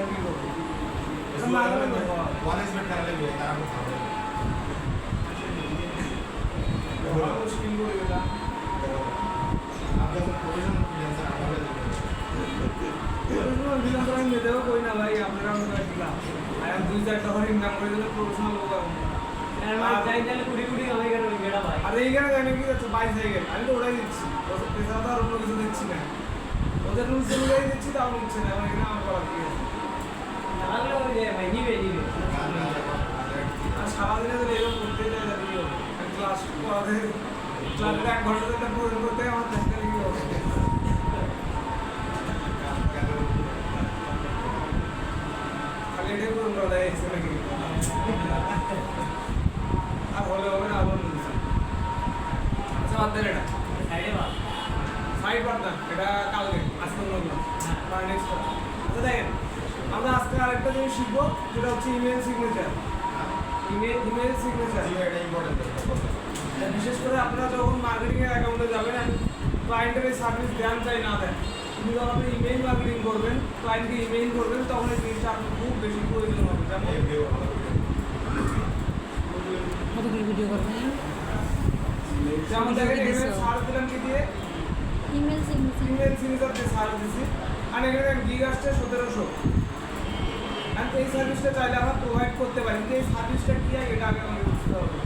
কি করবো মুশকিল করে এটা আমি নিতেও কই না ভাই আপনারা আমরা দিলাম আর 2-4 টাকা ইনকাম করে দিলে প্রফেশনাল লোক আর এইখানে জানি কি হচ্ছে 22 হয়ে গেল আমি তো ওটাই দিচ্ছি পেশা তো আর অন্য কিছু দিচ্ছি না ওদের রুলস অনুযায়ী দিচ্ছি তাও নিচ্ছে না আমার এখানে আমার করার কি আছে আর সারাদিনে তো এরকম করতে যায় যাবি ক্লাস করাতে ক্লাসে 1 ঘন্টা ধরে পূরণ করতে আমার চেষ্টা কি হবে খালি এটাই পূরণ করা যায় এসে নাকি আর হলে হবে না আবার আচ্ছা বাদ দেন এটা সাইড বাদ দেন এটা কালকে আজকে অন্য বা নেক্সট আচ্ছা দেখেন আমরা আজকে আরেকটা জিনিস শিখবো যেটা হচ্ছে ইমেল সিগনেচার ইমেল সিগনেচার বিশেষ করে আপনারা যখন মার্কেটিং এর অ্যাকাউন্টে যাবেন আর ক্লায়েন্টের এই সার্ভিস দেন চাই না দেন আপনি যখন আপনি ইমেল মার্কেটিং করবেন ক্লায়েন্টকে ইমেল করবেন তখন এই জিনিসটা আপনার খুব বেশি প্রয়োজন হবে ভিডিও করবেন যেমন দেখেন এখানে সার্চ দিলাম কি দিয়ে ইমেল সিগনেচার দিয়ে সার্চ দিছি আর এখানে গিগ আসছে 1700 আর এই সার্ভিসটা চাইলে আমরা প্রোভাইড করতে পারি কিন্তু এই সার্ভিসটা কি হয় এটা আগে আমাকে বুঝতে হবে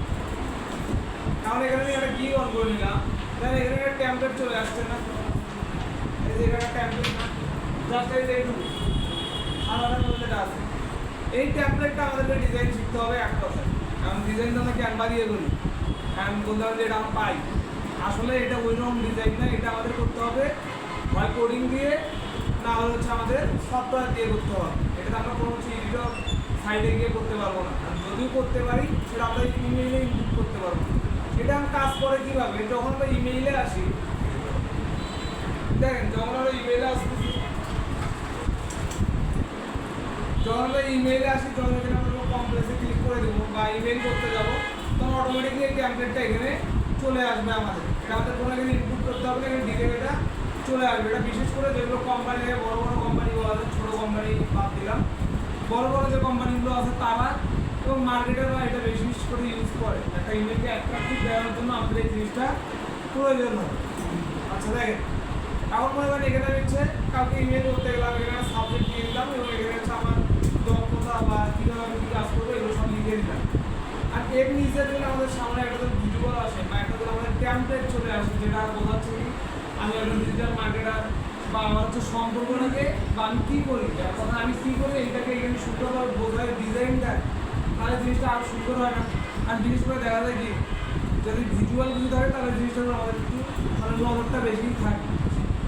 কারণ এখানে আমি একটা গিগ অন করে নিলাম দেন এখানে একটা টেমপ্লেট চলে আসছে না এই যে এখানে টেমপ্লেট না জাস্ট এই এইটুকু আলাদা মধ্যে আছে এই টেমপ্লেটটা আমাদেরকে ডিজাইন শিখতে হবে 1% কারণ ডিজাইন তো আমরা ক্যানভা দিয়ে করি কারণ বলতে হবে যে এটা আমরা পাই আসলে এটা ওইরকম ডিজাইন না এটা আমাদের করতে হবে হয় কোডিং দিয়ে না হলে হচ্ছে আমাদের সফটওয়্যার দিয়ে করতে হবে এটা আমরা কোনো হচ্ছে এডিটর সাইডে গিয়ে করতে পারবো না আর যদিও করতে পারি সেটা আমরা ইমেইলে ইনপুট করতে পারবো এটা আমি কাজ করে কীভাবে যখন আমরা ইমেইলে আসি দেখেন যখন আমরা ইমেইলে আসতেছি যখন আমরা ইমেইলে আসি যখন এখানে আমরা কমপ্লেক্সে ক্লিক করে দেবো বা ইমেইল করতে যাবো তখন অটোমেটিকলি এই টেমপ্লেটটা এখানে চলে আসবে আমাদের এটা আমাদের কোনো এখানে ইনপুট করতে হবে না এখানে ডিরেক্ট এটা চলে আসবে এটা বিশেষ করে যেগুলো কোম্পানি বড় বড় কোম্পানিগুলো আছে ছোটো কোম্পানি বাদ দিলাম বড় বড় যে কোম্পানিগুলো আছে তারা এবং মার্কেটাররা এটা বেশি বেশি করে ইউজ করে একটা ইমেলকে অ্যাট্রাক্টিভ দেওয়ার জন্য আমাদের এই জিনিসটা প্রয়োজন হয় আচ্ছা দেখেন এখন মনে করেন এখানে হচ্ছে কাউকে ইমেল করতে গেলাম এখানে সাবজেক্ট দিয়ে দিলাম এবং এখানে হচ্ছে আমার দক্ষতা বা কীভাবে আমি কী কাজ করবো এগুলো সব লিখে দিলাম আর এর নিচে যদি আমাদের সামনে একটা ভিডিও আসে বা একটা আমাদের টেমপ্লেট চলে আসে যেটা বোঝাচ্ছে কি আমি একটা ডিজিটাল মার্কেটার বা আমার হচ্ছে সম্পর্কটাকে বা আমি কী করি কথা আমি কী করি এইটাকে এখানে সুন্দরভাবে বোঝায় ডিজাইন দেয় তাহলে জিনিসটা আরও সুন্দর হয় না আর বিশেষ করে দেখা যায় কি যদি ভিজুয়াল কিছু থাকে তাহলে জিনিসটা আমাদের একটু তাহলে নজরটা বেশি থাকে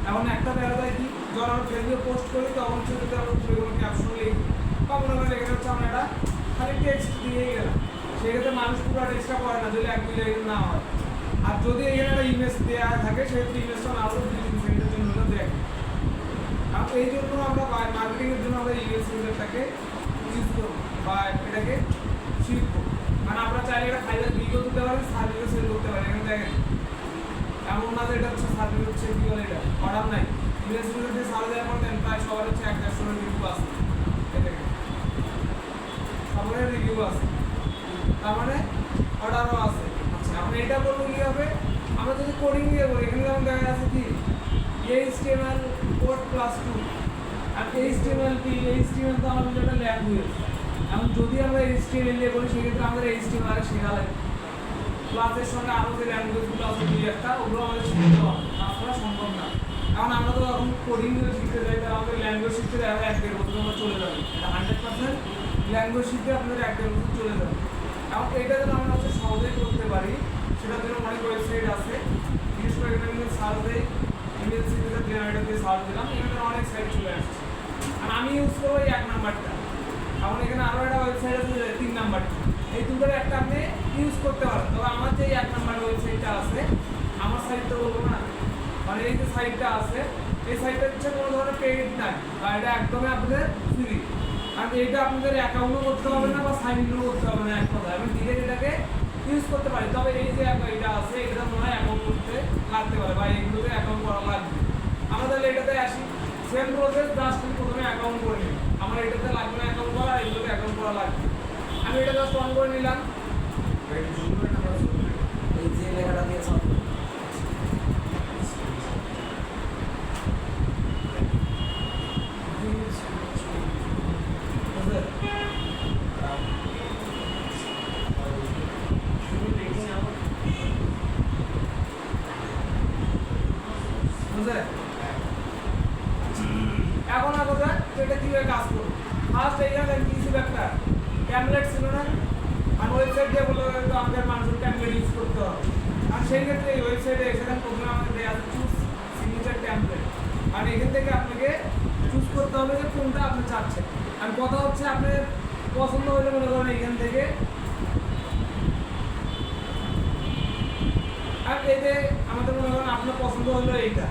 এখন একটা দেখা যায় কি যখন আমরা ফেসবুকে পোস্ট করি তখন হচ্ছে যদি আমরা সেগুলো ক্যাপশন লিখি বা মনে করেন এখানে হচ্ছে আমরা একটা খালি টেক্সট দিয়েই গেলাম সেক্ষেত্রে মানুষ পুরো টেক্সটটা পড়ে না যদি 1 মিলিয়ন না হয় আর যদি এখানে একটা ইমেজ দেওয়া থাকে সেক্ষেত্রে ইমেজটা আরও 2 সেকেন্ডের জন্য হলে দেখে আর এই জন্য আমরা মার্কেটিংয়ের জন্য আমরা ইমেজ সিগনেচারটাকে ইউজ করবো বা এটাকে শিখবো মানে আমরা চাইলে এটা ফাইবার ভিডিও দিতে পারি সার্ভিসও সেল করতে পারি এখানে দেখেন এমন না যে এটা হচ্ছে সার্ভিস হচ্ছে কি বলে এটা অর্ডার নাই ইমেজ সিগনেচার সারা দেওয়ার পর দেন প্রায় সবার হচ্ছে 1-1.5 রিভিউ আছে দেখেন সবার রিভিউ আছে তার মানে অর্ডারও আছে আচ্ছা এখন এটা বলবো কী হবে আমরা যদি কোডিং দিয়ে বলি এখানে যেমন দেখা যাচ্ছে কি HTML কোড +2 আর HTML কি HTML তো আমাদের একটা ল্যাঙ্গুয়েজ এখন যদি আমরা HTML দিয়ে বলি সেক্ষেত্রে আমাদের HTML শেখা লাগে প্লাসের সঙ্গে আরও যে ল্যাঙ্গুয়েজগুলো আছে 2-1টা ওগুলো আমাদের শিখতে হবে তাছাড়া সম্ভব না কারণ আমরা তো এখন কোডিং যদি শিখতে যাই তাহলে আমাদের ল্যাঙ্গুয়েজ শিখতে যাই 1-1.5 বছর আমরা চলে যাবে এটা 100% ল্যাঙ্গুয়েজ শিখতে আপনাদের 1-1.5 বছর চলে যাবে এখন এটা যেন আমরা হচ্ছে সহজেই করতে পারি সেটার জন্য অনেক ওয়েবসাইট আছে বিশেষ করে এখানে যদি সার্চ দেয় ইমেল সিগনেচার জেনারেটর দিয়ে সার্চ দিলাম এখানে অনেক সাইট চলে আসছে আর আমি ইউজ করবো এই 1 নাম্বারটা এখন এখানে আরও একটা ওয়েবসাইট আছে 3 নাম্বারটা এই দুটোর একটা আপনি ইউজ করতে পারেন তবে আমার যে 1 নাম্বার ওয়েবসাইটটা আছে আমার সাইট তো বলবো না মানে এই যে সাইটটা আছে এই সাইটটা হচ্ছে কোনো ধরনের পেইড নাই বা এটা একদমই আপনাদের ফ্রি আর এটা আপনাদের অ্যাকাউন্টও করতে হবে না বা সাইন ইনও করতে হবে না এক কথা আমি ডিরেক্ট এটাকে ইউজ করতে পারি তবে এই যে এটা আছে এটা মনে হয় অ্যাকাউন্ট করতে লাগতে পারে বা এইগুলোতে অ্যাকাউন্ট করা লাগবে আমরা তাহলে এটাতে আসি সেম প্রসেস, জাস্ট প্রথমে অ্যাকাউন্ট করে নিন। আমার এটাতে লাগবে না অ্যাকাউন্ট করা, এগুলোতে অ্যাকাউন্ট করা লাগবে। আমি এটা জাস্ট অন করে নিলাম। এই যে লেখাটা দিয়ে সব এখন কথা এটা কিভাবে কাজ করবে। ফার্স্ট এইখানে কি ছিল, একটা ট্যাবলেট ছিল না, আর ওয়েবসাইট দিয়ে বলে তো আমাদের মানুষের ট্যাবলেট ইউজ করতে হবে। আর সেই ক্ষেত্রে এই ওয়েবসাইটে এসে প্রথমে আমাদের দেওয়া আছে চুজ সিগনেচার ট্যাবলেট, আর এখান থেকে আপনাকে চুজ করতে হবে যে কোনটা আপনি চাচ্ছেন। আর কথা হচ্ছে আপনার পছন্দ হলে মনে করেন এখান থেকে, আর এতে আমাদের মনে করেন আপনার পছন্দ হলো এইটা,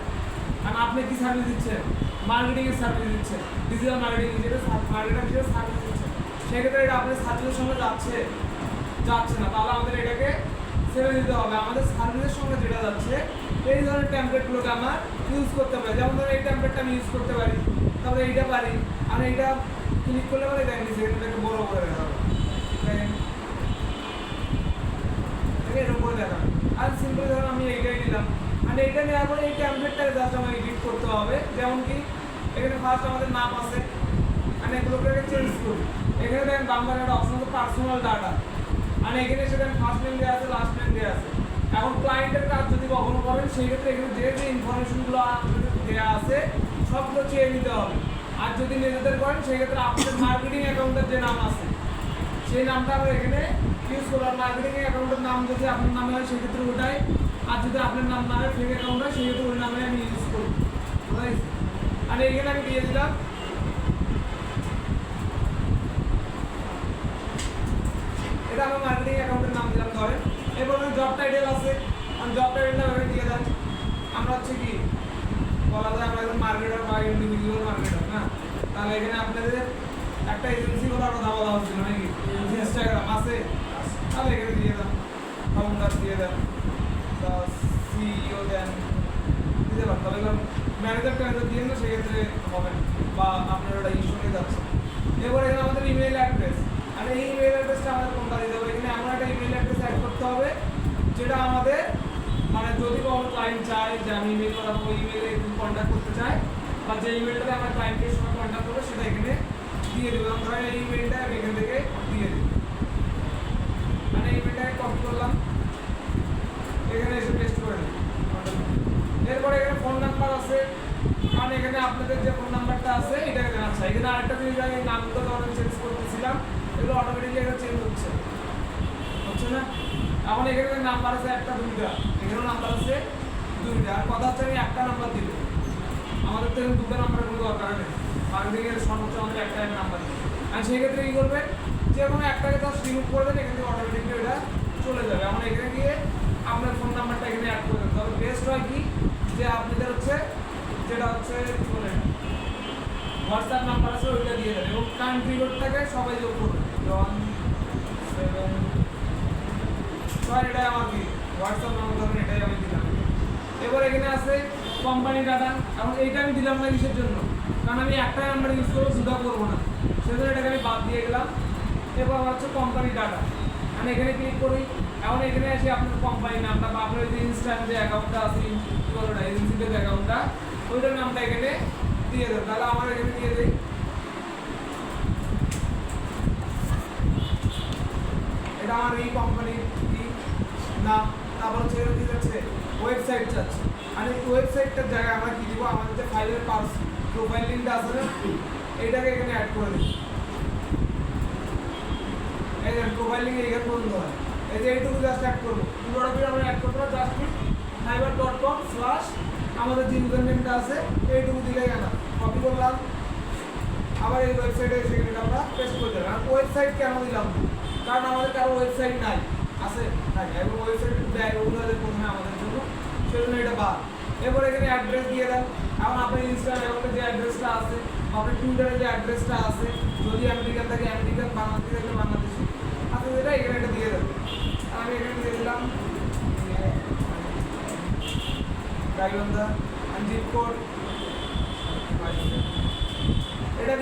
আর আপনি কি সার্ভিস দিচ্ছেন, মার্কেটিং এর সার্ভিস দিচ্ছেন, ডিজিটাল মার্কেটিং যেটা মার্কেটার হিসেবে সার্ভিস দিচ্ছেন, সেক্ষেত্রে এটা আপনার সার্ভিসের সঙ্গে যাচ্ছে না, তাহলে আমাদের এটাকে ছেড়ে দিতে হবে। আমাদের সার্ভিসের সঙ্গে যেটা যাচ্ছে এই ধরনের টেমপ্লেটগুলোকে আমরা ইউজ করতে পারি। যেমন ধরুন এই টেমপ্লেটটা আমি ইউজ করতে পারি, তারপরে এইটা পারি, আমি এইটা ক্লিক করলে পরে দেখেন সেখানটাকে বড় করে দেখা হবে, দেখেন এরকম করে দেখা। আর সিম্পল ধরুন আমি এইটাই নিলাম, আর এইটা নেওয়ার পরে এই টেমপ্লেটটাকে জাস্ট আমাকে এডিট করতে হবে। যেমন কি এখানে ফার্স্ট আমাদের নাম আছে, আর এগুলোকে চেঞ্জ করি। এখানে দেখেন বাম্বার একটা অপশন আছে পার্সোনাল ডাটা, আর এখানে সেখানে ফার্স্ট নেম দেওয়া আছে, লাস্ট নেম দেওয়া আছে। এখন ক্লায়েন্টের কাজ যদি কখনো করেন সেই ক্ষেত্রে এখানে যে ইনফরমেশনগুলো দেওয়া আছে সবগুলো চেয়ে নিতে হবে। আর যদি নিজেদের করেন সেই ক্ষেত্রে আপনাদের মার্কেটিং অ্যাকাউন্টের যে নাম আছে সেই নামটা আমরা এখানে ইউজ করলাম। মার্কেটিং অ্যাকাউন্টের নাম যদি আপনার নামে হয় সেক্ষেত্রে ওটাই, আর যদি আপনার নাম না হয় ফেক অ্যাকাউন্ট হয় সেক্ষেত্রে ওই নামে আমি ইউজ করব। আর এখানে আমি দিয়ে দিলাম এটা আমার মার্কেটিং অ্যাকাউন্টের নাম দিলাম ধরেন। এরপর জব টাইটেল আছে, আমি জব টাইটেলটা ওখানে দিয়ে দেন। আমরা হচ্ছে কি বলা যায় আমরা একজন মার্কেটার বা ইন্ডিভিজুয়াল মার্কেটার না, তাহলে এখানে আপনাদের একটা এজেন্সি বলে কথা বলা হচ্ছিল নাকি, ইনস্টাগ্রাম আছে, তাহলে এখানে দিয়ে দেন ফাউন্ডার দিয়ে দেন, সিইও দেন, দিতে পারেন। তবে ম্যানেজার ট্যানেজার দিয়ে না সেক্ষেত্রে হবে না, বা আপনার ওটা ইস্যু হয়ে যাচ্ছে। এরপর এখানে আমাদের ইমেল অ্যাড্রেস, আর এই ইমেল অ্যাড্রেসটা আমাদের কোনটা দিতে হবে, এখানে এমন একটা ইমেল অ্যাড্রেস অ্যাড করতে হবে যেটা আমাদের মানে যদি কোনো ক্লায়েন্ট চায় যে আমি ইমেল করাবো, ইমেলে কন্ট্যাক্ট করতে চাই, বা যে ইমেলটাতে আমার ক্লায়েন্টের সঙ্গে কন্ট্যাক্ট করবো সেটা এখানে দিয়ে দেবো। এবং ধরেন এই ইমেলটা আমি এখান থেকে দিয়ে দেবো, মানে ইমেলটাকে কপি করলাম, এখানে এসে পেস্ট করে দেবো। এরপরে এখানে ফোন নাম্বার আছে, কারণ এখানে আপনাদের যে ফোন নাম্বারটা আছে এটাকে আচ্ছা এখানে আরেকটা জিনিস আমি নামগুলো তো অনেক চেঞ্জ করতেছিলাম, এগুলো অটোমেটিকলি এখানে চেঞ্জ হচ্ছে না। এখন এখানে নাম্বার আছে একটা দুইটা, এখানেও নাম্বার আছে দুইটা, আর কথা হচ্ছে আমি একটা নাম্বার দিব, আমাদের তো এখানে দুটো নাম্বারের কোনো দরকার নেই, মার্কেটিংয়ের সর্বোচ্চ আমাদের একটা নাম্বার দিই। আর সেই ক্ষেত্রে কী করবেন, যে কোনো একটাকে জাস্ট রিমুভ করে দেন, এখান থেকে অটোমেটিকলি ওটা চলে যাবে। এখন এখানে গিয়ে আপনার ফোন নাম্বারটা এখানে অ্যাড করে দেন। তবে বেস্ট হয় কি যে আপনাদের হচ্ছে যেটা হচ্ছে কি বলেন হোয়াটসঅ্যাপ নাম্বার আছে ওইটা দিয়ে দেন, এবং কান্ট্রি কোডটাকে সবাই যোগ করবেন 176 এটাই আমার কি হোয়াটসঅ্যাপ নাম্বার ধরেন এটাই আমি দিলাম। এবার এখানে আছে কোম্পানি ডাটা, এখন এইটা আমি দিলাম না কিসের জন্য, কারণ আমি একটা নাম্বার ইউজ করবো, দুটা করবো না, সেজন্য এটাকে আমি বাদ দিয়ে গেলাম। এবার আমার হচ্ছে কোম্পানি ডাটা, আমি এখানে ক্লিক করি। এখন এখানে এসে আপনার কোম্পানির নামটা বা আপনার যে ইনস্ট্যান্ট যে অ্যাকাউন্টটা আছে ওটা এজেন্সিতে যে অ্যাকাউন্টটা ওইটার নামটা এখানে দিয়ে দেন। তাহলে আমার এখানে দিয়ে দিই এটা আমার এই কোম্পানির নাম, তারপর হচ্ছে এটা কি যাচ্ছে ওয়েবসাইট যাচ্ছে, আর এই ওয়েবসাইটটার জায়গায় আমরা কি দিব, আমাদের যে ফাইলের প্রোফাইল লিঙ্কটা আছে না এইটাকে এখানে অ্যাড করে দিই। এই যে প্রোফাইল লিঙ্ক এখানে বন্ধ হয়, এই যে এইটুকু জাস্ট অ্যাড করবো, পুরোটা আমরা অ্যাড করবো না, জাস্ট fiverr.com/ আমাদের যে ইউজার নেমটা আছে এইটুকু দিলে গেল, কপি করলাম, আবার এই ওয়েবসাইটে সেখানে আমরা পেস্ট করে দিলাম। আর ওয়েবসাইট কেন দিলাম, কারণ আমাদের কারো ওয়েবসাইট নাই, আছে থাকে এবং ওয়েবসাইট দেয় ওগুলো প্রথমে আমাদের জন্য, সেজন্য এটা বাদ। এরপর এখানে অ্যাড্রেস দিয়ে দেন। এখন আপনার ইনস্টাগ্রামে যে অ্যাড্রেসটা আছে, আপনার টুইটারে যে অ্যাড্রেসটা আছে, যদি আমেরিকান থাকে আমেরিকান, বাংলাদেশি থাকলে বাংলাদেশি, আপনি যেটা এখানে এটা দিয়ে দেবেন। আমি এখানে দিয়ে দিলাম গাইবান্ধা, জিপ কোড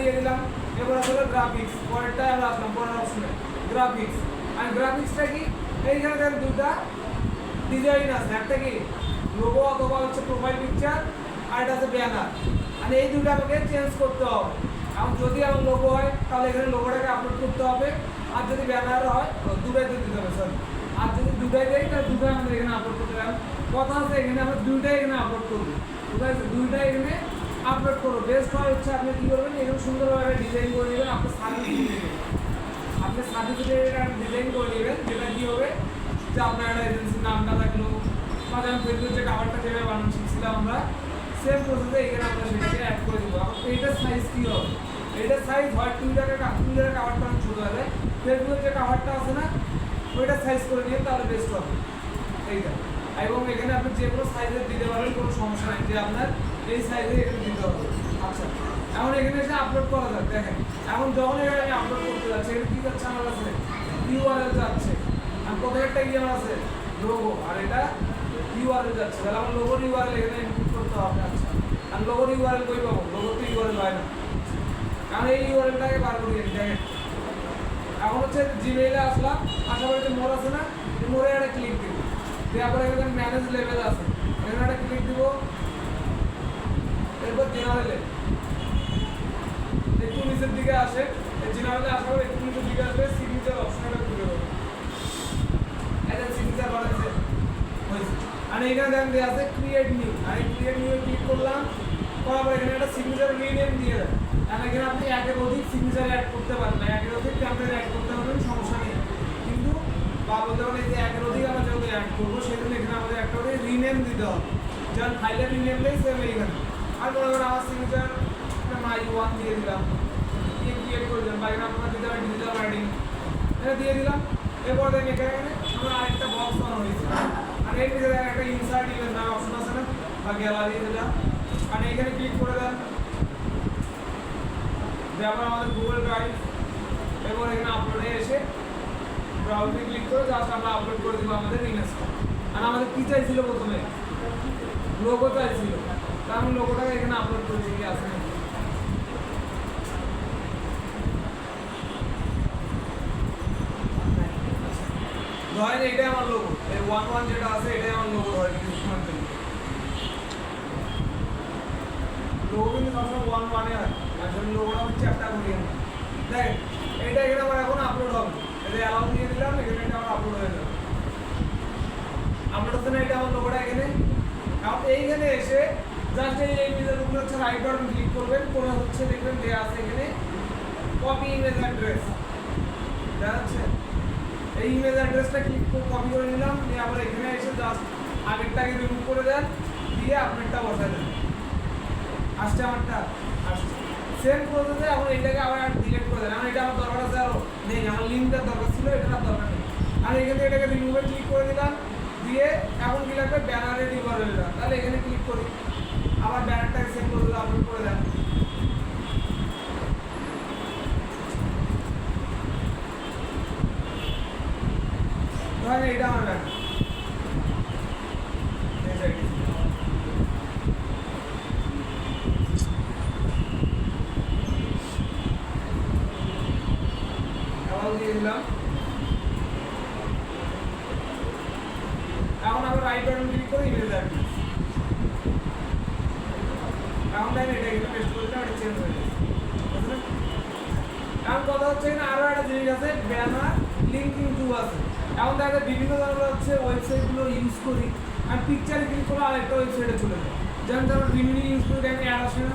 দিয়ে দিলাম। এবার আসলে গ্রাফিক্স, পরেরটা আমরা আসলাম পরের অপশনে গ্রাফিক্স। আর গ্রাফিক্সটা কি, এইখানে দেখেন দুটা ডিজাইন আছে, একটা কি লোগো অথবা হচ্ছে প্রোফাইল পিকচার, আর এটা আছে ব্যানার। আর এই দুটো আমাকে চেঞ্জ করতে হবে। এখন যদি আমার লোগো হয় তাহলে এখানে লোগোটাকে আপলোড করতে হবে, আর যদি ব্যানার হয় দুটাই দিতে হবে স্যার। আর যদি দুটাই দেয় তাহলে দুটাই আমাদের এখানে আপলোড করতে হবে। কথা হচ্ছে এখানে আমরা দুইটাই এখানে আপলোড করবো, ঠিক আছে? দুইটাই এখানে আপলোড করবো। বেস্ট হয় হচ্ছে আপনি কী করবেন, এখানে সুন্দরভাবে ডিজাইন করে নেবেন, আপনার সার্ভিস নেবেন, আপনি সার্টিফিকেট ডিজাইন করে নেবেন, যেটা কী হবে যে আপনার একটা এজেন্সির নামটা থাকলো, বা যেমন ফেসবুক যে কাভারটা যেভাবে বানানো শিখছিলাম আমরা, সেম প্রসেসে এখানে আমরা সেটাকে অ্যাড করে দেবো। এখন এইটার সাইজ কী হবে, এইটার সাইজ হয় টুইটারের কাভারটা অনেক ছোটো হয়ে যায়, ফেসবুকের যে কাভারটা আছে না ওইটার সাইজ করে নিয়ে তাহলে বেস্ট হবে এইটা। এবং এখানে আপনি যে কোনো সাইজের দিতে পারবেন, কোনো সমস্যা নাই যে আপনার এই সাইজে এখানে দিতে হবে। আচ্ছা, এখন এখানে এসে আপলোড করা যাক। দেখেন এখন যখন এখানে আমি আপলোড করতে যাচ্ছি, এখানে কী যাচ্ছে আমার কাছে, ইউআরএল যাচ্ছে। আর কোথায় একটা কি আমার আছে লোগো, আর এটা ইউআরএল যাচ্ছে। তাহলে আমার লোগোর ইউআরএল এখানে ইনপুট করতে হবে। আচ্ছা, আর লোগোর ইউআরএল কই পাবো, লোগোর তো ইউআরএল হয় না, কারণ এই ইউআরএলটাকে বার করিয়ে নিই। দেখেন এখন হচ্ছে জিমেইলে আসলাম, আশা করি যে মোর আছে না, মোড়ে একটা ক্লিক দিব, দেওয়ার পরে এখানে ম্যানেজ লেভেল আছে, এখানে একটা ক্লিক দিব। এরপর জেনারেলে একটু নিচের দিকে আসে, জেনারেলে আসার পর একটু নিচের দিকে আসবে, সিগনেচার অপশনটা খুলে দেবো। এটা সিগনেচার বানাচ্ছে হয়েছে। আর এখানে দেখেন দেওয়া আছে ক্রিয়েট নিউ, আর এই ক্রিয়েট নিউ ক্লিক করলাম, করার পর এখানে একটা সিগনেচার রিনেম দিয়ে দেন। আর এখানে আপনি একের অধিক সিগনেচার অ্যাড করতে পারেন না, একের অধিক টেমপ্লেট অ্যাড করতে পারবেন, সমস্যা নেই। কিন্তু বা বলতে পারেন যে একের অধিক আমরা যেহেতু অ্যাড করবো সেজন্য এখানে আমাদের একটা করে রিনেম দিতে হবে। যেমন ফাইলের রিনেম দেয় সেম এইখানে। আর মনে করেন আমার সিগনেচার মাই ওয়ান দিয়ে দিলাম, দিয়ে ক্রিয়েট করে দিলাম, বা এখানে আপনার দিতে পারেন ডিজিটাল রাইটিং, এটা দিয়ে দিলাম। এরপর দেখেন এখানে আমরা আরেকটা বক্স বানানো হয়েছে, আর এর ভিতরে একটা ইনসার্ট ইভেন্ট নামে অপশন আছে না, বা গ্যালারি যেটা, আর এখানে ক্লিক করে দেন। তারপর আমাদের গুগল ড্রাইভ, এরপর এখানে আপলোডে এসে ব্রাউজারে ক্লিক করে জাস্ট আমরা আপলোড করে দেবো আমাদের ইমেজটা। আর আমাদের কী চাইছিল প্রথমে, লোগো চাইছিল, তা আমি লোগোটাকে এখানে আপলোড করেছি, কি আছে ধরেন এটাই আমার লোগো, এই 1 যেটা আছে এটাই আমার লোগো। ধরেন লোগো কিন্তু সবসময় 1 হয়, আসলে লোগোটা হচ্ছে একটা করি আমি। দেখ এইটা এখানে আমার এখন আপলোড হবে, এটা অ্যালাউ দিয়ে দিলাম, এখানে এটা আমার আপলোড হয়ে যাবে। আপলোড হচ্ছে না, এটা আমার লোগোটা এখানে। এখন এইখানে এসে জাস্ট এই ইমেজের উপরে হচ্ছে রাইট বাটন ক্লিক করবেন, করে হচ্ছে দেখবেন দেওয়া আছে এখানে কপি ইমেজ অ্যাড্রেস, দেখা যাচ্ছে। এই ইমেজ অ্যাড্রেসটা ক্লিক কপি করে নিলাম, দিয়ে আবার এখানে এসে জাস্ট আগেরটাকে রিমুভ করে দেন, দিয়ে আপনারটা বসায় দেন। আসছে আমারটা, আসছে সেম প্রসেসে। এখন এইটাকে আবার ডিলিট করে দেন, এখন এটা আমার দরকার আছে আরও নেই, আমার লিঙ্কটার দরকার ছিল, এটার আর দরকার নেই। আর এখানে এটাকে রিমুভে ক্লিক করে দিলাম, দিয়ে এখন কি লাগবে ব্যানারের ইউআরএলটা, তাহলে এখানে ক্লিক করি, আবার ব্যানারটাকে সেভ করে দিলে আপলোড করে দেন। ধরেন এটা আমার ব্যানার, দিয়ে দিলাম। এখন আমরা রাইট বাটন ক্লিক করে ইমেজ অ্যাড্রেস, এখন দেখেন এটা এখানে পেস্ট করে দিলাম, এটা চেঞ্জ হয়ে যাবে। এখন কথা হচ্ছে এখানে আরও একটা জিনিস আছে, ব্যানার লিঙ্কিং টু আছে। এখন দেখা যায় বিভিন্ন ধরনের হচ্ছে ওয়েবসাইটগুলো ইউজ করি, আর পিকচারে ক্লিক করে আরেকটা ওয়েবসাইটে চলে যায়। যেমন আমরা বিভিন্ন ইউজ করি, দেখেন অ্যাড আসে না,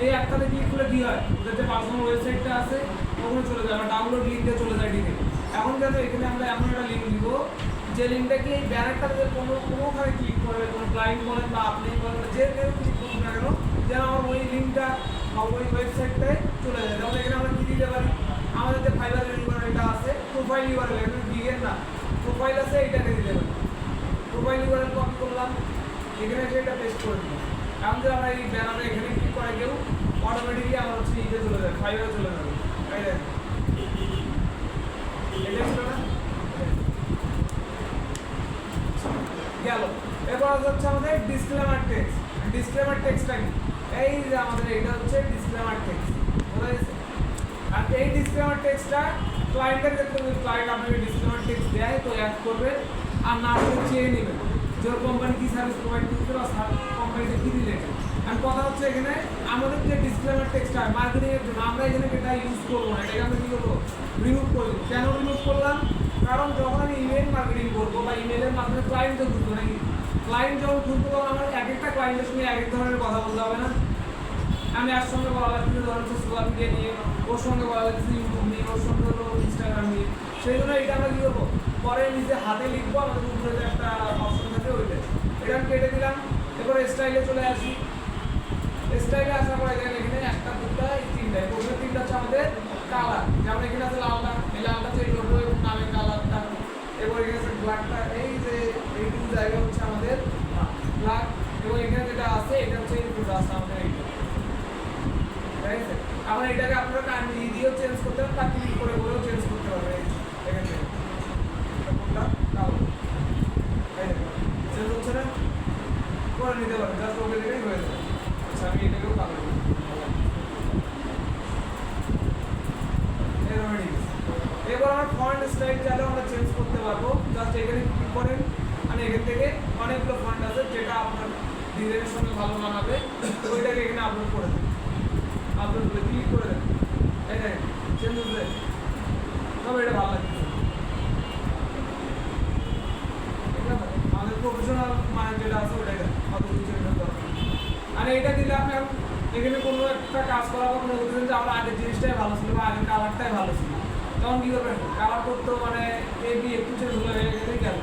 এই একটাতে ক্লিক করলে কী হয়, ওদের যে পার্সোনাল ওয়েবসাইটটা আছে ওখানে চলে যায়, বা ডাউনলোড লিঙ্কে চলে যায় ডিরেক্ট। এখন যাতে এখানে আমরা এমন একটা লিঙ্ক দিব, যে লিঙ্কটা কি এই ব্যানারটাতে কোনোখানে ক্লিক করবে, কোনো ক্লায়েন্ট বলেন বা আপনি বলেন, যে কেউ ক্লিক করুন না কেন, যেন আমার ওই লিঙ্কটা বা ওই ওয়েবসাইটটায় চলে যায়। যেমন এখানে আমরা কী দিতে পারি, আমাদের যে ফাইবারের ইউআরএলটা আছে, প্রোফাইল ইউআরএল, এখানে গিগের না প্রোফাইল আছে, এইটাকে দিতে পারি। প্রোফাইল ইউআরএল কপি করলাম, এখানে এসে এটা পেস্ট করে দিলাম। এখন যে আমরা এই ব্যানারে এখানে ক্লিক করে কেউ অটোমেটিকলি আমার হচ্ছে ইতে চলে যায়, ফাইবারে চলে যাবে। তাই দেখ এটা ছিল না, গেল। এরপর হচ্ছে আমাদের ডিসক্লেমার টেক্সট। ডিসক্লেমার টেক্সটটা কি, এই যে আমাদের এটা হচ্ছে ডিসক্লেমার টেক্সট, বোঝা গেছে। টেক্সটটা ক্লায়েন্টের ক্ষেত্রে যদি ক্লায়েন্ট আপনাকে ডিসক্লেমার টেক্সট দেয় তো অ্যাড করবে, আর না হলে চেয়ে নেবেন যে ওর কোম্পানি কী সার্ভিস প্রোভাইড করছে বা কোম্পানিতে কী রিলেটেড। আর কথা হচ্ছে এখানে আমাদের যে ডিসক্লেমার টেক্সটটা মার্কেটিংয়ের জন্য আমরা এখানে এটা ইউজ করবো না, এটাকে আমরা কী করবো রিমুভ করে দেবো। কেন রিমুভ করলাম? কারণ যখন আমি ইমেল মার্কেটিং করবো বা ইমেলের মাধ্যমে ক্লায়েন্টকে খুঁজবো নাকি, ক্লায়েন্ট যখন খুঁজবো তখন আমার এক একটা ক্লায়েন্টের সঙ্গে এক এক ধরনের কথা বলতে হবে না। আমি আর সঙ্গে বলা লাগছে ধরেন সোশ্যাল মিডিয়া নিয়ে, ওর সঙ্গে বলা লাগছে ইউটিউব নিয়ে, ওর সঙ্গে হলো ইনস্টাগ্রাম নিয়ে। সেই জন্য এটা আমরা কী করবো পরে নিজে হাতে লিখবো, আমাদের উপরে যে একটা অপশন থাকে ওইটা এটা আমি কেটে দিলাম। এরপরে স্টাইলে চলে আসি। স্টাইলে আসার পরে দেখেন এখানে একটা দুটা এই তিনটা, প্রথমে তিনটা হচ্ছে আমাদের কালার, যেমন এখানে আছে লালটা, এই লালটা চেঞ্জ করবো এবং নামের কালারটা। এরপর এখানে আছে ব্ল্যাকটা, এই যে এইটুকু জায়গা হচ্ছে আমাদের ব্ল্যাক, এবং এখানে যেটা আছে এটা হচ্ছে এই পুরো আছে আমাদের এইটা, ঠিক আছে। আবার এটাকে আপনারা কাইন্ডলি দিয়েও চেঞ্জ করতে পারেন, বা ক্লিক করে করেও চেঞ্জ করতে পারবেন। এখান থেকে কোনটা কালো, এই দেখুন চেঞ্জ হচ্ছে না, করে নিতে পারেন, জাস্ট ওকে দিলেই হয়ে যাবে। আচ্ছা আমি এটাকেও কালো করি, এবার আমার ফন্ট স্টাইল চাইলেও আমরা চেঞ্জ করতে পারবো। জাস্ট এখানে ক্লিক করেন, মানে এখান থেকে অনেকগুলো ফন্ট আছে যেটা আপনার ডিজাইনের সঙ্গে ভালো মানাবে, ওইটাকে এখানে আপলোড করে দেন। আপলোড করে ক্লিক করে দেন, এই দেখেন চেঞ্জ হচ্ছে, তবে এটা ভালো লাগছে। আমাদের প্রফেশনাল মানে যেটা আছে ওটাই দেন, অত কিছু চেঞ্জ দরকার। আর এইটা দিলে আপনার এখানে কোনো একটা কাজ করা বা কোনো বলছেন যে আমার আগের জিনিসটাই ভালো ছিল বা আগের কালারটাই ভালো ছিল, তখন কী করবেন কালার করতেও মানে এবি একটু চেঞ্জ হয়ে গেলেই গেল।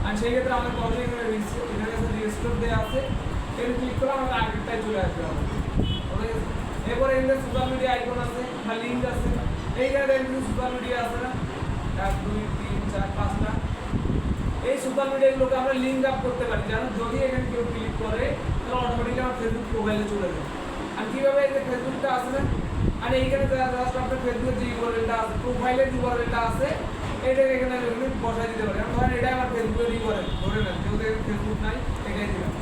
আর সেই ক্ষেত্রে আমাদের কলেজে এখানে রেজিস্টার দেওয়া আছে, এখানে ক্লিক করে আমাদের আগেরটাই চলে আসবে আমাদের। এরপরে এখানে সোশ্যাল মিডিয়া আইকন আছে বা লিঙ্ক আছে, এইখানে দেখবেন সোশ্যাল মিডিয়া আছে না 1 2 3 4 5টা, এই সোশ্যাল মিডিয়াগুলোকে আমরা লিঙ্ক আপ করতে পারি। জানো যদি এখানে কেউ ক্লিক করে তাহলে অটোমেটিকলি আমার ফেসবুক প্রোফাইলে চলে যাবে। আর কীভাবে এই যে ফেসবুকটা আছে না, আর এইখানে জাস্ট আপনার ফেসবুকের যে ইউআরএলটা আছে, প্রোফাইলের ইউআরএলটা আছে, এইটাকে এখানে বসাই দিতে পারি। ধরেন এটাই আমার ফেসবুকের ইউআরএল, ধরে নেন যেহেতু ফেসবুক নাই, এটাই দিলাম,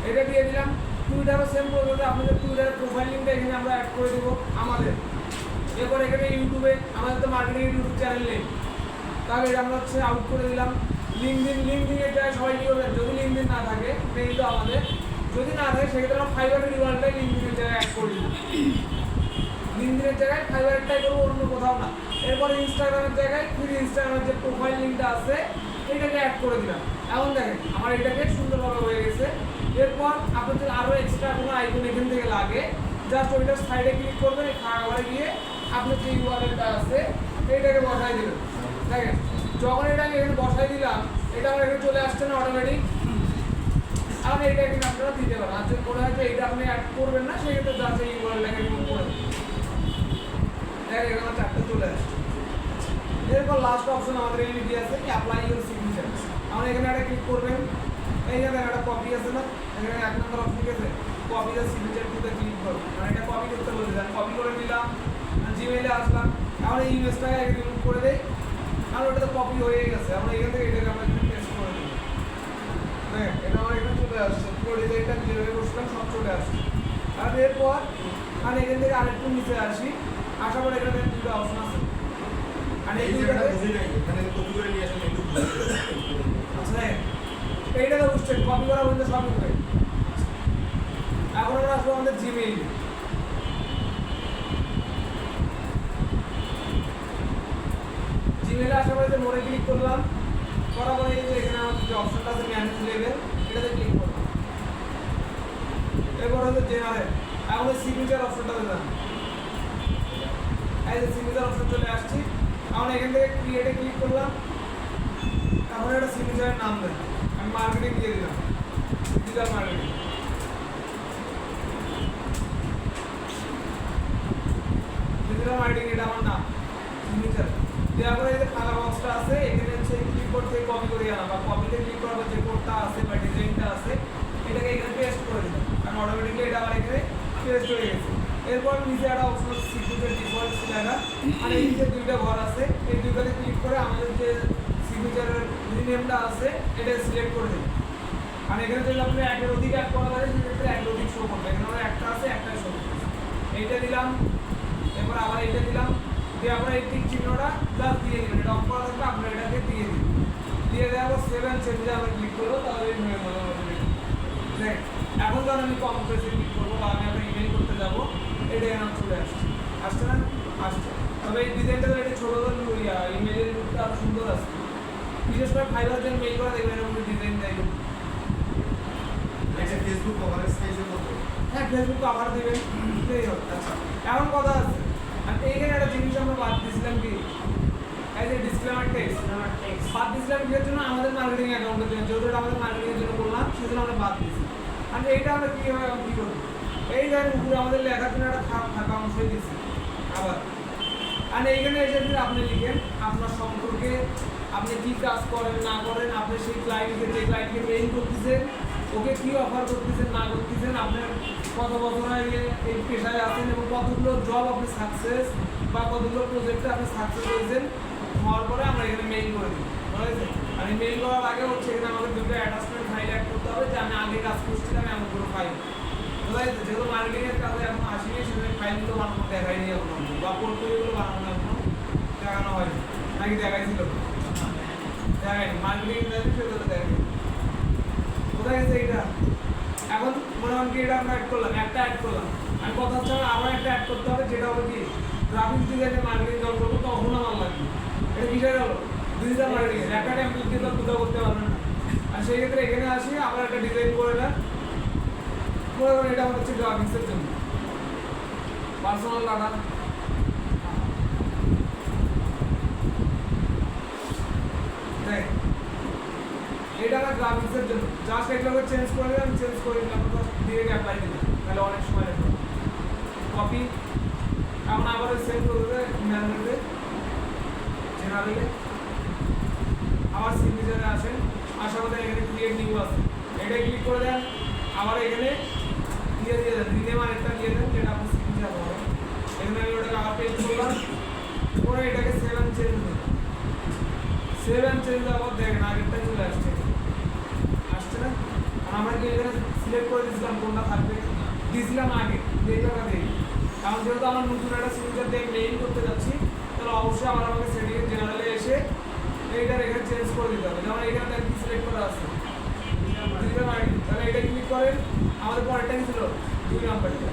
এটা দিয়ে দিলাম। টুইটারও সেম প্রসেসে আপনাদের টুইটারের প্রোফাইল লিঙ্কটা এখানে আমরা অ্যাড করে দেবো আমাদের। এরপর এখানে ইউটিউবে আমাদের তো মার্কেটিং ইউটিউব চ্যানেল নেই, তাহলে এটা আমরা হচ্ছে আউট করে দিলাম। লিঙ্কডিনের জায়গায় সবাই কী করবেন, যদি লিঙ্কডিন না থাকে নেই তো আমাদের, যদি না থাকে সেক্ষেত্রে আমরা ফাইবারের ইউআরএলটাই লিঙ্কডিনের জায়গায় অ্যাড করে দিলাম। লিঙ্কডিনের জায়গায় ফাইবারেরটাই করবো, অন্য কোথাও না। এরপরে ইনস্টাগ্রামের জায়গায় ফ্রি ইনস্টাগ্রামের যে প্রোফাইল লিঙ্কটা আছে এটাকে অ্যাড করে দিলাম। এখন দেখেন আমার এটাকে সুন্দরভাবে হয়ে গেছে। এরপর আপনাদের আরও এক্সট্রা কোনো আইকন এখান থেকে লাগে, জাস্ট ওইটার সাইডে ক্লিক করবেন, এই খাবারে গিয়ে আপনার যে ইউআরএলটা আছে এইটাকে বসাই দেবেন। দেখেন যখন এটা আমি এখানে বসাই দিলাম, এটা আমার এখানে চলে আসছে না অটোমেটিক। আমি এটা এখানে আপনারা দিতে পারেন, আর যদি মনে হয় যে এটা আপনি অ্যাড করবেন না সেক্ষেত্রে জাস্ট এই ইউআরএলটাকে রিমুভ করে দেবেন। দেখেন এখানে আমার 4টা চলে আসছে। এরপর লাস্ট অপশন আমাদের এখানে দিয়ে আছে অ্যাপ্লাই ইউর সিগনেচার। আমরা এখানে একটা ক্লিক করবেন, এইখানে একটা কপি আছে না, এখানে 1 নম্বর অপশন আছে copy the signature to the click করুন, মানে এটা কপি করতে বলতে আমি কপি করে নিলাম, জিমেইলে আসলাম। এখন এই ইমেজটাকে রিমুভ করে দেই, আর ওটা তো কপি হয়ে গেছে। আমরা এখান থেকে এটাকে আমরা এখানে পেস্ট করে দিই। হ্যাঁ এটা আমার এখানে চলে আসছে, পুরো ডিজাইনটা যেভাবে করছিলাম সব চলে আসছে। আর এরপর আমি এখান থেকে আরেকটু নিচে আসি, আসার পর এখানে 2টা অপশন আছে। আর এই দুইটাতে এখানে কপি করে নিয়ে আসেন একটু আচ্ছা এইটা তো বুঝছেন কপি করা বলতে সব হবে। এখন আমরা আসবো আমাদের জিমেইল। জিমেইলে আসার পরে যে মোড়ে ক্লিক করলাম, করার পরে এই যে এখানে আমাদের যে অপশনটা আছে ম্যানেজ লেভেল, এটাতে ক্লিক করলাম। এরপর হচ্ছে জেনারেল, এখন সিগনেচার অপশনটাতে যান, এই যে সিগনেচার অপশন চলে আসছি। এখন এখান থেকে ক্রিয়েটে ক্লিক করলাম, এখন একটা সিগনেচারের নাম দেন, আমি মার্কেটিং দিয়ে দিলাম, ডিজিটাল মার্কেটিং। ডিজিটাল মার্কেটিং এটা আমার নাম, সিগনেচার দেওয়ার পরে এই যে ফাঁকা বক্সটা আছে এখানে হচ্ছে ক্লিক করতে কপি করে আনা বা কপিতে ক্লিক করার পর যে কোডটা আছে বা ডিজাইনটা আছে এটাকে এখানে পেস্ট করে দিলাম, কারণ অটোমেটিকলি এটা আমার এখানে পেস্ট হয়ে গেছে। এরপর নিচে একটা অপশন আছে সিগনেচার ডিফল্ট লেখা, আর এই যে 2টা ঘর আছে এই 2টাতে ক্লিক করে আমাদের যে সিগনেচারের নেমটা আছে এটা সিলেক্ট করে দিন। আর এখানে যদি আপনি একের অধিক অ্যাড করা থাকে সেক্ষেত্রে একের অধিক শো করবে, এখানে আমার একটা আছে একটাই শো করবে, এইটা দিলাম। এরপর তারপর আবার এটা দিলাম, দিয়ে আবার এই টিক চিহ্নটা জাস্ট দিয়ে দিবেন, এটা অফ করা থাকলে আপনার এটাকে দিয়ে দিন, দিয়ে দেওয়ার পর সেভ অ্যান্ড চেঞ্জে আমরা ক্লিক করবো, তাহলে হয়ে গেল দেখ। এখন যখন আমি কম্প্রেসে ক্লিক করবো বা আমি একটা ইমেল করতে যাবো, এটা এখানে চলে আসছে না? আসছে। তবে এই ডিজাইনটা একটু ছোটো ইমেলের লুকটা আরো সুন্দর আসছে, বিশেষ করে ফাইবার যেন মেল করা দেখবেন এরকম ডিজাইন দেয়। আচ্ছা, ফেসবুক কভারের সাইজের মতো। হ্যাঁ, ফেসবুক কভার দেবেন, এই হবে। আচ্ছা, এমন কথা আছে, আর এইখানে একটা জিনিস আমরা বাদ দিয়েছিলাম কি, এই যে ডিসক্লেমার টেক্সট বাদ দিয়েছিলাম কিসের জন্য? আমাদের মার্কেটিং অ্যাকাউন্টের জন্য, যেহেতু এটা আমাদের মার্কেটিংয়ের জন্য বললাম, সেজন্য আমরা বাদ দিয়েছি। আর এইটা আমরা কীভাবে কী করবো, এই ধরেন উপরে আমাদের লেখার জন্য একটা ফাঁকা অংশই দিচ্ছি আবার। আর এইখানে এসে যদি আপনি লিখেন আপনার সম্পর্কে, আপনি কী কাজ করেন না করেন, আপনি সেই ক্লায়েন্টকে, যে ক্লায়েন্টকে মেইল করতেছেন, ওকে কী অফার করতেছেন না করতেছেন, আপনার কত বছর আগে এই পেশায় আছেন এবং কতগুলো জব আপনি সাকসেস বা কতগুলো প্রজেক্টে আপনি সাকসেস হয়েছেন, হওয়ার পরে আমরা এখানে মেইল করে দিই, বুঝেছেন? আর এই মেইল করার আগে হচ্ছে এখানে আমাদের দুটো অ্যাটাচমেন্ট ফাইল অ্যাড করতে হবে, যে আমি আগে কাজ করছিলাম এমন কোনো ফাইল, বুঝেছেন? যেহেতু মার্কেটিংয়ের কাজে এখন আসিনি, সেখানে ফাইলগুলো বানানো দেখায়নি এখনো, বা পোর্টফোলিওগুলো বানানো এখনো দেখানো হয়নি, নাকি দেখাইছিল? দেখায়নি, মার্কেটিং সেগুলো দেখায়নি। কোথায় গেছে এইটা? এখন মনে হয় কি এটা আমরা অ্যাড করলাম, একটা অ্যাড করলাম, আমি কথা হচ্ছে আমার আবার একটা অ্যাড করতে হবে, যেটা হলো কি গ্রাফিক্স ডিজাইনের মার্কেটিং যখন করবো তখন আমার লাগবে। এটা কিসের হলো? ডিজিটাল মার্কেটিং, একটা টেমপ্লেট দিয়ে তো কোথাও করতে পারবেন না। আর সেই ক্ষেত্রে এখানে আসি, আবার একটা ডিজাইন করে দেন, মনে করেন এটা আমার হচ্ছে গ্রাফিক্সের জন্য পার্সোনাল ডাটা, দেখ এটা আমার গ্রাফিক্সের জন্য, জাস্ট এগুলোকে চেঞ্জ করে দিলাম, চেঞ্জ করে দিলাম, ডিরেক্ট অ্যাপ্লাই দিলাম, তাহলে অনেক সময় লাগবে। কপি, এখন আবার সেভ করবে ম্যানুয়ালে, জেনারেলে, আবার সিগনেচারে আসেন, আসার পরে এখানে ক্রিয়েট নিউ আছে, এটা ক্লিক করে দেন, আবার এখানে দিয়ে দেন, রিনেম আর একটা দিয়ে দেন, যেটা আপনার সিগনেচার হবে। এখানে আমি ওটাকে আবার পেজ করলাম, করে এটাকে সেভ অ্যান্ড চেঞ্জ দিলাম, সেভ অ্যান্ড চেঞ্জ আবার দেখেন আগেরটা চলে আসছে না? আর আমরা কি এখানে সিলেক্ট করে দিয়েছিলাম কোনটা থাকবে, দিয়েছিলাম আগে, এইটা দেখি। কারণ যেহেতু আমার নতুন একটা সিগনেচার দিয়ে মেইল করতে যাচ্ছি, তাহলে অবশ্যই আবার আমাকে সেটিংয়ে জেনারেলে এসে এইটার এখানে চেঞ্জ করে দিতে হবে। যেমন এখানে দেখি সিলেক্ট করা আছে দিলাম আইডি, তাহলে এটা ক্লিক করেন, আমাদের পরেরটা কি ছিল 2 নাম্বারটা,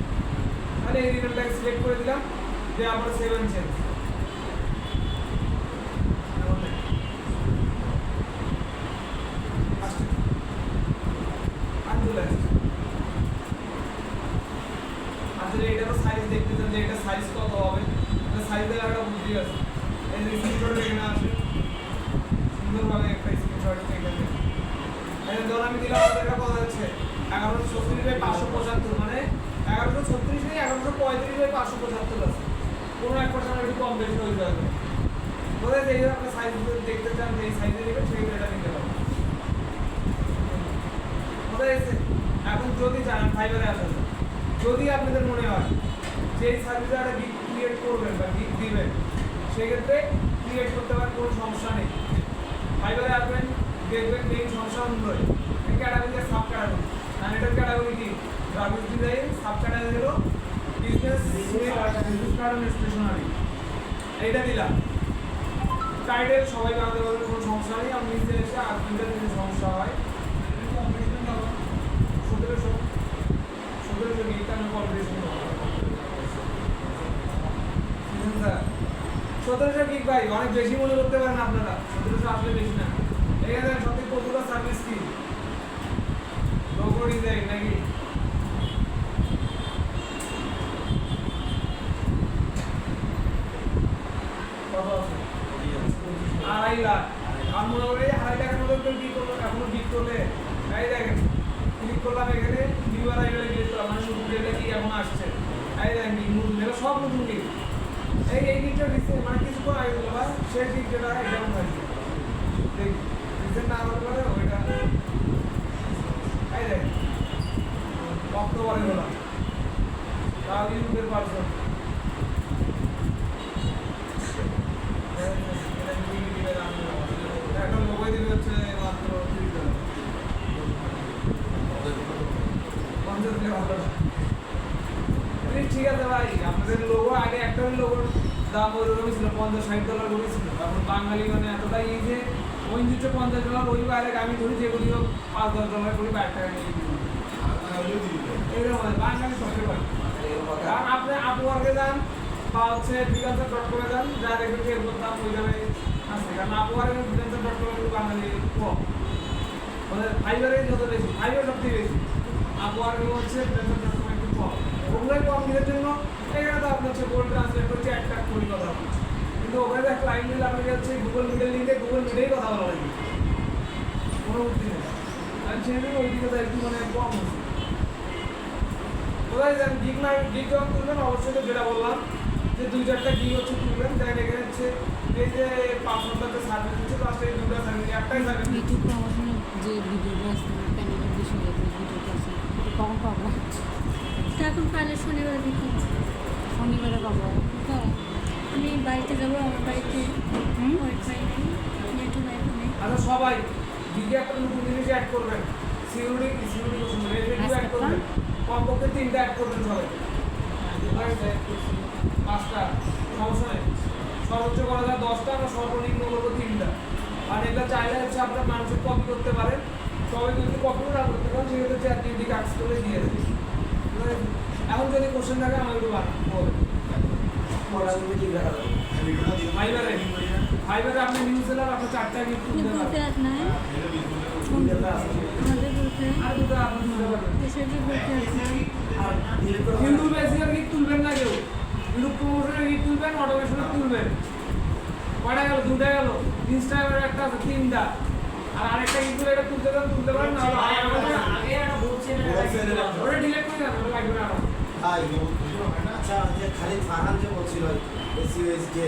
তাহলে এই রিনেমটাকে সিলেক্ট করে দিলাম, দিয়ে আবার সেভ অ্যান্ড চেঞ্জ। এটারও সাইজ দেখতে চান যে এটা সাইজ কত হবে, সাইজের একটা বুদ্ধি আছে, এই যে স্ক্রিনশট এখানে আসে, সুন্দরভাবে একটা স্ক্রিনশট এখানে ধরুন আমি দিলাম, আমাদের এটা কথা হচ্ছে 1136/575, মানে 1136 নেই, 1135/575 আছে, কোনো এক পার্সেন্ট একটু কম বেশি হয়ে যাবে। বোঝায় যে আপনার সাইজ দেখতে চান, যে এই সাইজে নেবেন সেই এটা নিতে পারবেন, বোঝা গেছে? এখন যদি জানেন ফাইবারে আসেন, যদি আপনাদের মনে হয় যে এই সার্ভিসে একটা গিগ ক্রিয়েট করবেন বা গিগ দিবেন, সেক্ষেত্রে ক্রিয়েট করতে পারেন, কোনো সমস্যা নেই। ফাইবারে আসবেন, দেখবেন মেইন সমস্যা অনুযায়ী ক্যাটাগরি সাব ক্যাটাগরি, আর এটার ক্যাটাগরি কি গ্রাফিক্স ডিজাইন, সাব ক্যাটাগরি হলো বিজনেস কার্ড স্টেশনারি, এইটা দিলাম। টাইটেল সবাই বানাতে পারবেন, কোনো সমস্যা নেই। আপনি নিচে এসে আপনাদের যদি সমস্যা হয় 1700 গিগটা আমি কম্পিটিশন 1700 গিগ ভাই অনেক বেশি মনে করতে পারেন আপনারা, 1700 আসলে বেশি না। এখানে সত্যি পপুলার সার্ভিস কি লোগো ডিজাইন নাকি কত আছে? 2.5 লাখ। আর মনে করি 2.5 লাখের মধ্যে কেউ কি করলো, এখনো বিট করলে এই দেখেন ক্লিক করলাম, এখানে নিউ অ্যারাইভেলে ক্লিক করলাম, মানে নতুন ডেটা কি এখন আসছে, এই দেখেন নতুন ডেটা, সব নতুন গিগ। এই গিগটা মানে কিছুক্ষণ আগে দিল ভাই, সেই গিগ ডেটা এরকম হয়েছে, দেখি রিসেন্ট না হতে পারে ওইটা, এই দেখেন অক্টোবরে হলাম, তাহলে ইউটিউবের পার্সন একটা লোগোই দিবে হচ্ছে মাত্র $30, 50 টাকা, ঠিক আছে ভাই, আপনাদের লোগো আগে একটা লোগোর দাম ওইরকমই ছিল, $50-60 করে ছিল। এখন বাঙালি মানে এতটাই এই যে ওই দিচ্ছে $50, ওই বাইরে আমি ধরি যেগুলি হোক $5-10 করে বাইরে টাকা নিয়ে দিই। এরকম হয়, বাঙালি সবচেয়ে ভালো। কারণ আপনি আপওয়ার্কে যান বা হচ্ছে freelancer.com-এ যান, যা দেখবেন যে এগুলোর দাম ওই জায়গায় আছে। কারণ আপওয়ার্কে freelancer.com-এ বাঙালি কম। মানে ফাইবারে যত বেশি, ফাইবার সবথেকে বেশি। আপওয়ার্কে হচ্ছে freelancer.com একটু কম। ওগুলোই কম দিনের জন্য এখানে তো আপনার হচ্ছে গোল্ড ট্রান্সলেট করছে একটা কোটি কথা বলছে। কিন্তু ওখানে একটা লাইন দিলে আপনাকে হচ্ছে গুগল মিডের লিঙ্কে গুগল মিডেই কথা বলা লাগে, কোনো বুদ্ধি নেই। আর সেই জন্য ওই দিকে তো একটু মানে কম হচ্ছে। কোথায় যান গিগ না, গিগ যখন তুলবেন অবশ্যই তো যেটা বললাম যে 2-4টা গিগ হচ্ছে তুলবেন। দেখেন এখানে হচ্ছে এই যে 5 নম্বরটা সার্ভিস হচ্ছে, তো আসলে এই দুটো সার্ভিস, একটাই সার্ভিস। ইউটিউব প্রমোশনের যে ভিডিওগুলো আছে প্যানেলের বিষয়ে যে ভিডিওটা আছে কখন পাবো? তা এখন কালে শনিবার বিকেল শনিবারে পাবো। হ্যাঁ আমি বাড়িতে যাবো, আমার বাড়িতে হুম? ওয়াইফাই নেই, নেট নেই। আচ্ছা সবাই গিগে একটা নতুন জিনিস অ্যাড করবেন, সিকিউরিটি কোশ্চেন রেভিনিউ অ্যাড করবেন, কমপক্ষে 3টা অ্যাড করবেন সবাই। 5টা সমস্যা নেই, সর্বোচ্চ করা যায় 10টা, আমরা সর্বনিম্ন করবো 3টা। আর এটা চাইলে হচ্ছে আপনার মানুষের কপি করতে পারেন, সবাই যদি কপি না করতে পারেন সেক্ষেত্রে ChatGPT কাজ করে দিয়ে দেবে। এখন যদি কোশ্চেন থাকে আমার একটু বলবেন। পড়াগুলো ঠিক রাখা যাবে। ফাইবারে আপনি নিউজ এলার আপনি 4টা গিফট তুলতে বলতে পারবেন। আর নাই, তিনটা আছে। আমাদের বলতে আর দুটো আপনি তুলতে পারবেন। দেশের বলতে আর নাই। আর ডিলিট করে ইউটিউবে এসিআর গিফট তুলবেন না কেউ, ইউটিউব প্রমোশনের গিফট তুলবেন, অটোমেশনের তুলবেন। কয়টা গেল? 2টা গেল। ইনস্টাগ্রামের একটা আছে 3টা। আর আরেকটা গিফট তুলে এটা তুলতে পারেন না, আগে একটা বলছেন ওটা ডিলিট করে দেন, ওটা লাগবে না আমার। হ্যাঁ, এগুলো বুঝলো হয় না। আচ্ছা যে খালিদ ফারহান যে বলছিল এসইউএস যে